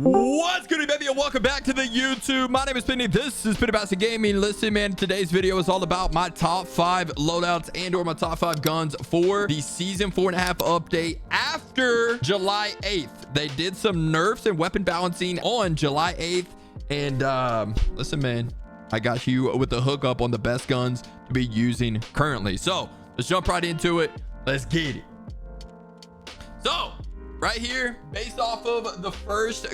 What's good, baby, and welcome back to the YouTube. My name is Penny. This is picNICKbasket Gaming. Listen, man, today's video is all about my top 5 loadouts and or my top 5 guns for the season 4.5 update after July 8th. They did some nerfs and weapon balancing on July 8th. And listen, man, I got you with the hookup on the best guns to be using currently. So let's jump right into it. Let's get it. So right here, based off of the first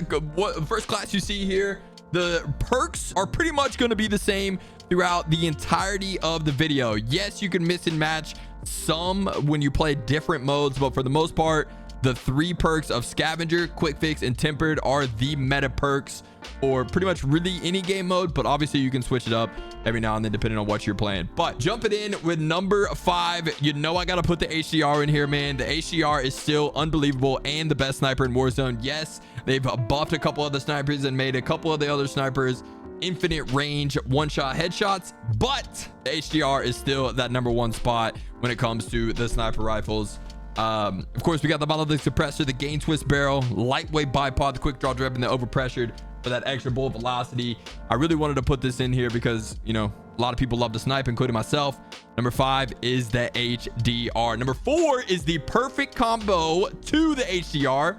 class you see here, the perks are pretty much going to be the same throughout the entirety of the video. Yes, you can mix and match some when you play different modes, but for the most part, the 3 perks of Scavenger, Quick Fix, and Tempered are the meta perks for pretty much really any game mode, but obviously you can switch it up every now and then depending on what you're playing. But jumping in with number 5, you know I gotta put the HDR in here, man. The HDR is still unbelievable and the best sniper in Warzone. Yes, they've buffed a couple other snipers and made a couple of the other snipers infinite range one-shot headshots, but the HDR is still that #1 spot when it comes to the sniper rifles. Of course, we got the monolithic suppressor, the gain twist barrel, lightweight bipod, the quick draw drip, and the overpressured for that extra bullet velocity. I really wanted to put this in here because, you know, a lot of people love to snipe, including myself. Number 5 is the HDR. Number 4 is the perfect combo to the HDR,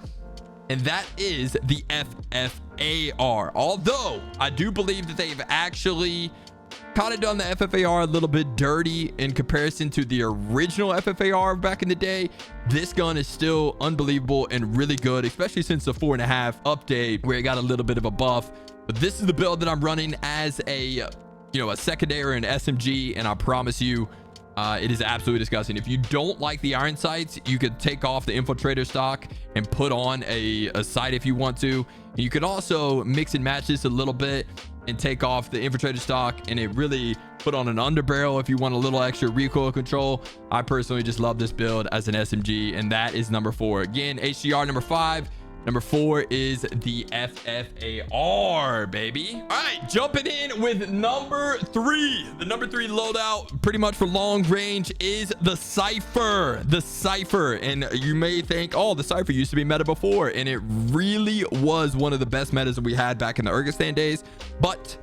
and that is the FFAR. Although I do believe that they've actually kind of done the FFAR a little bit dirty in comparison to the original FFAR back in the day. This gun is still unbelievable and really good, especially since the 4.5 update where it got a little bit of a buff. But this is the build that I'm running as a secondary and SMG, and I promise you it is absolutely disgusting. If you don't like the iron sights, you could take off the infiltrator stock and put on a sight if you want to. You could also mix and match this a little bit and take off the infiltrator stock and it really put on an underbarrel if you want a little extra recoil control. I personally just love this build as an SMG, and that is number 4. Again, HDR number 5. Number 4 is the FFAR, baby. All right, jumping in with number 3. The number 3 loadout, pretty much for long range, is the Cipher. The Cipher. And you may think, oh, the Cipher used to be meta before. And it really was one of the best metas that we had back in the Urgistan days. But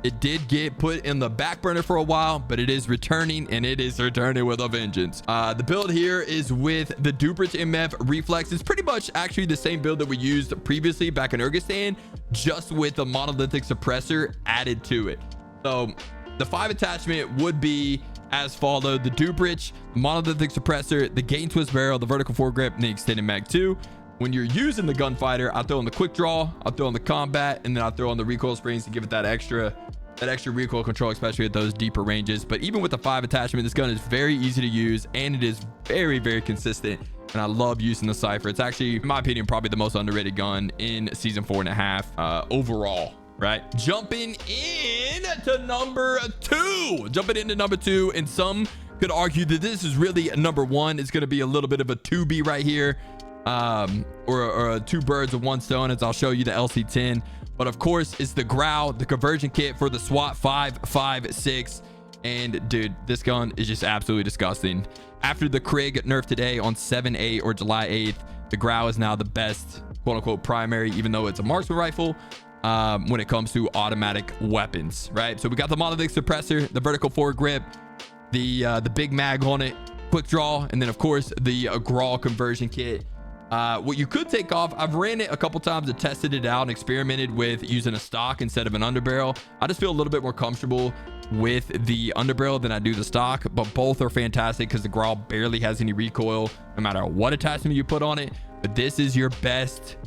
it did get put in the back burner for a while, but it is returning, and it is returning with a vengeance. The build here is with the Duprich MF Reflex. It's pretty much actually the same build that we used previously back in Urgistan, just with the monolithic suppressor added to it. So the 5 attachment would be as followed: the Duprich, the monolithic suppressor, the gain twist barrel, the vertical foregrip, and the extended mag 2. When you're using the gunfighter, I throw in the quick draw, I throw in the combat, and then I throw on the recoil springs to give it that extra recoil control, especially at those deeper ranges. But even with the 5 attachment, this gun is very easy to use, and it is very, very consistent. And I love using the Cipher. It's actually, in my opinion, probably the most underrated gun in season 4.5 overall. Right, jumping in to number 2, and some could argue that this is really number 1. It's going to be a little bit of a 2B right here. Or 2 birds with 1 stone, as I'll show you the LC10. But of course, it's the Growl, the conversion kit for the SWAT 5.56. And dude, this gun is just absolutely disgusting. After the Krig nerf today on 7/8 or July 8th, the Growl is now the best quote-unquote primary, even though it's a marksman rifle, when it comes to automatic weapons, right? So we got the monolithic suppressor, the vertical foregrip, the big mag on it, quick draw, and then of course the Growl conversion kit. What you could take off, I've ran it a couple times and tested it out and experimented with using a stock instead of an underbarrel. I just feel a little bit more comfortable with the underbarrel than I do the stock, but both are fantastic because the Growl barely has any recoil no matter what attachment you put on it. But this is your best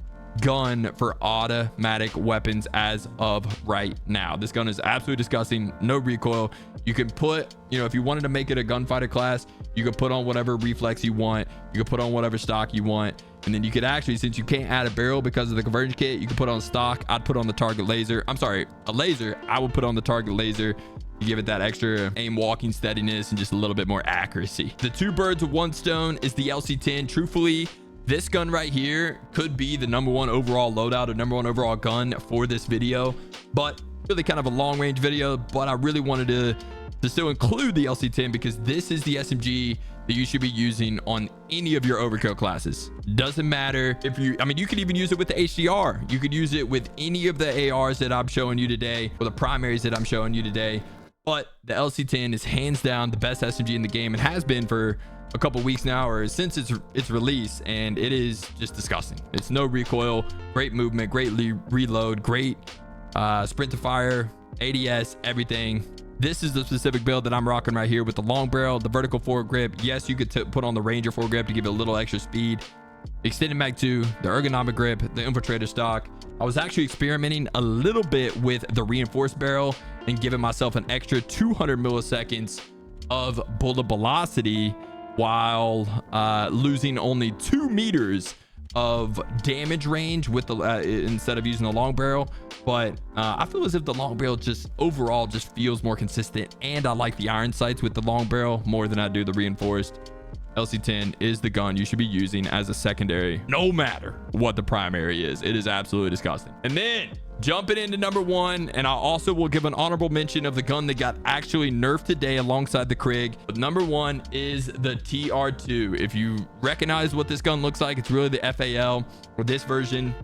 gun for automatic weapons as of right now. This gun is absolutely disgusting. No recoil. You can put, if you wanted to make it a gunfighter class, you could put on whatever reflex you want. You could put on whatever stock you want. And then you could actually, since you can't add a barrel because of the conversion kit, you could put on stock. I'd put on the target laser. I'm sorry, a laser. I would put on the target laser to give it that extra aim walking steadiness and just a little bit more accuracy. The 2 birds with 1 stone is the LC10. Truthfully, this gun right here could be the #1 overall loadout or #1 overall gun for this video, but really kind of a long range video. But I really wanted to to still include the LC10 because this is the SMG that you should be using on any of your overkill classes. Doesn't matter if you, I mean, you could even use it with the HDR. You could use it with any of the ARs that I'm showing you today, or the primaries that I'm showing you today. But the LC10 is hands down the best SMG in the game and has been for a couple weeks now, or since its release, and it is just disgusting. It's no recoil, great movement, great reload, great sprint to fire, ADS, everything. This is the specific build that I'm rocking right here with the long barrel, the vertical foregrip. Yes, you could put on the Ranger foregrip to give it a little extra speed. Extended mag 2, the ergonomic grip, the infiltrator stock. I was actually experimenting a little bit with the reinforced barrel and giving myself an extra 200 milliseconds of bullet velocity while losing only 2 meters of damage range with the instead of using the long barrel. But I feel as if the long barrel just overall just feels more consistent, and I like the iron sights with the long barrel more than I do the reinforced. LC10 is the gun you should be using as a secondary, no matter what the primary is. It is absolutely disgusting. And then jumping into number 1, and I also will give an honorable mention of the gun that got actually nerfed today alongside the Krig. But number 1 is the TR2. If you recognize what this gun looks like, it's really the FAL, or this version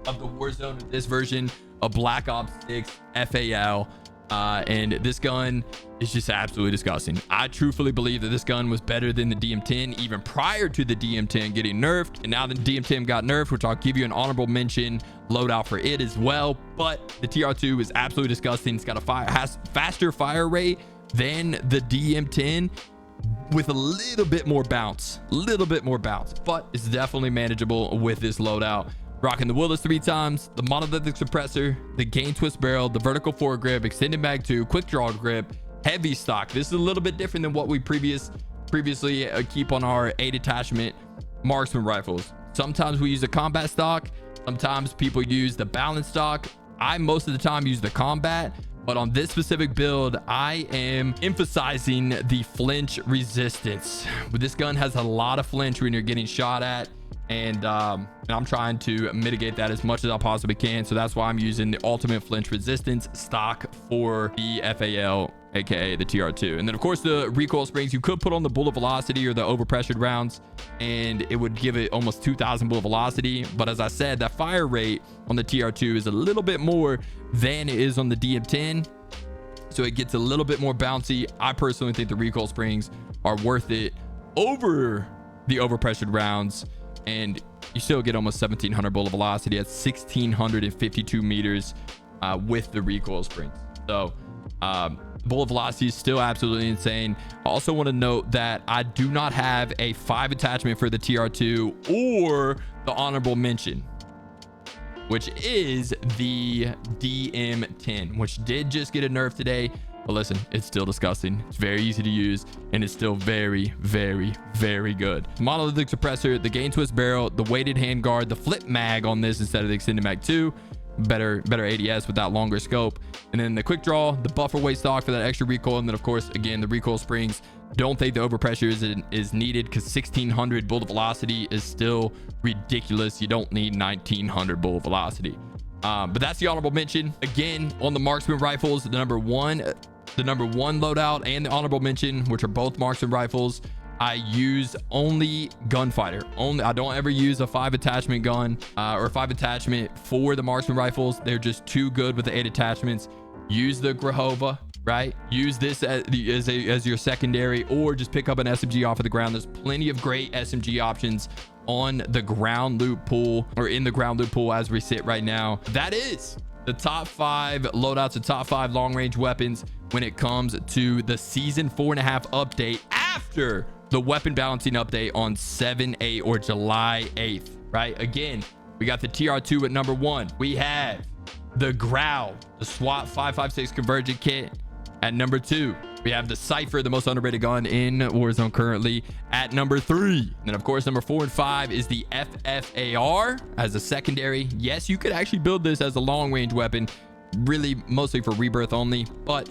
of the Warzone, this version of Black Ops 6 FAL. And this gun is just absolutely disgusting. I truthfully believe that this gun was better than the DM10 even prior to the DM10 getting nerfed, and now the DM10 got nerfed, which I'll give you an honorable mention loadout for it as well. But the TR2 is absolutely disgusting. It's got has faster fire rate than the DM10 with a little bit more bounce, but it's definitely manageable with this loadout. Rocking the Willis 3 times, the monolithic suppressor, the gain twist barrel, the vertical foregrip, extended mag 2, quick draw grip, heavy stock. This is a little bit different than what we previously keep on our 8 attachment marksman rifles. Sometimes we use a combat stock. Sometimes people use the balance stock. I most of the time use the combat, but on this specific build, I am emphasizing the flinch resistance. But this gun has a lot of flinch when you're getting shot at. And I'm trying to mitigate that as much as I possibly can. So that's why I'm using the ultimate flinch resistance stock for the FAL, aka the TR2. And then of course the recoil springs, you could put on the bullet velocity or the overpressured rounds, and it would give it almost 2,000 bullet velocity. But as I said, that fire rate on the TR2 is a little bit more than it is on the DM10. So it gets a little bit more bouncy. I personally think the recoil springs are worth it over the overpressured rounds. And you still get almost 1,700 bullet velocity at 1,652 meters with the recoil springs. So bullet velocity is still absolutely insane. I also want to note that I do not have a 5 attachment for the TR2 or the honorable mention, which is the DM10, which did just get a nerf today. But listen, it's still disgusting. It's very easy to use, and it's still very, very, very good. Monolithic suppressor, the gain twist barrel, the weighted handguard, the flip mag on this instead of the extended mag 2. Better ADS with that longer scope. And then the quick draw, the buffer weight stock for that extra recoil. And then of course, again, the recoil springs. Don't think the overpressure is needed because 1,600 bullet velocity is still ridiculous. You don't need 1,900 bullet velocity. But that's the honorable mention. Again, on the marksman rifles, the number one loadout and the honorable mention, which are both marksman rifles, I use only gunfighter. I don't ever use a 5 attachment gun or a 5 attachment for the marksman rifles. They're just too good with the 8 attachments. Use the Grahova, right? Use this as your secondary, or just pick up an SMG off of the ground. There's plenty of great SMG options on the ground loot pool, or in the ground loot pool as we sit right now. That is the top 5 loadouts and top 5 long range weapons when it comes to the season 4.5 update after the weapon balancing update on 7/8 or July 8th, right? Again, we got the TR2 at number 1. We have the Growl, the SWAT 5.56 convergent kit at number 2. We have the Cipher, the most underrated gun in Warzone currently, at number 3. And then of course, number 4 and 5 is the FFAR as a secondary. Yes, you could actually build this as a long range weapon, really mostly for rebirth only, but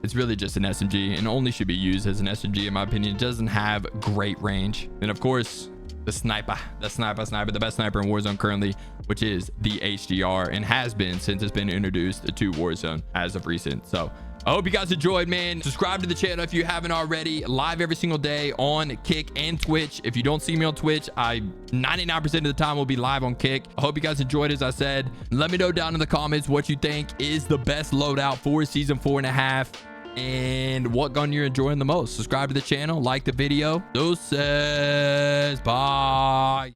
it's really just an SMG and only should be used as an SMG in my opinion. It doesn't have great range. And of course, the sniper, the best sniper in Warzone currently, which is the HDR, and has been since it's been introduced to Warzone as of recent. So I hope you guys enjoyed, man. Subscribe to the channel if you haven't already. Live every single day on Kick and Twitch. If you don't see me on Twitch, I 99% of the time will be live on Kick. I hope you guys enjoyed, as I said. Let me know down in the comments what you think is the best loadout for season 4.5 and what gun you're enjoying the most. Subscribe to the channel, like the video. Deuces. Bye.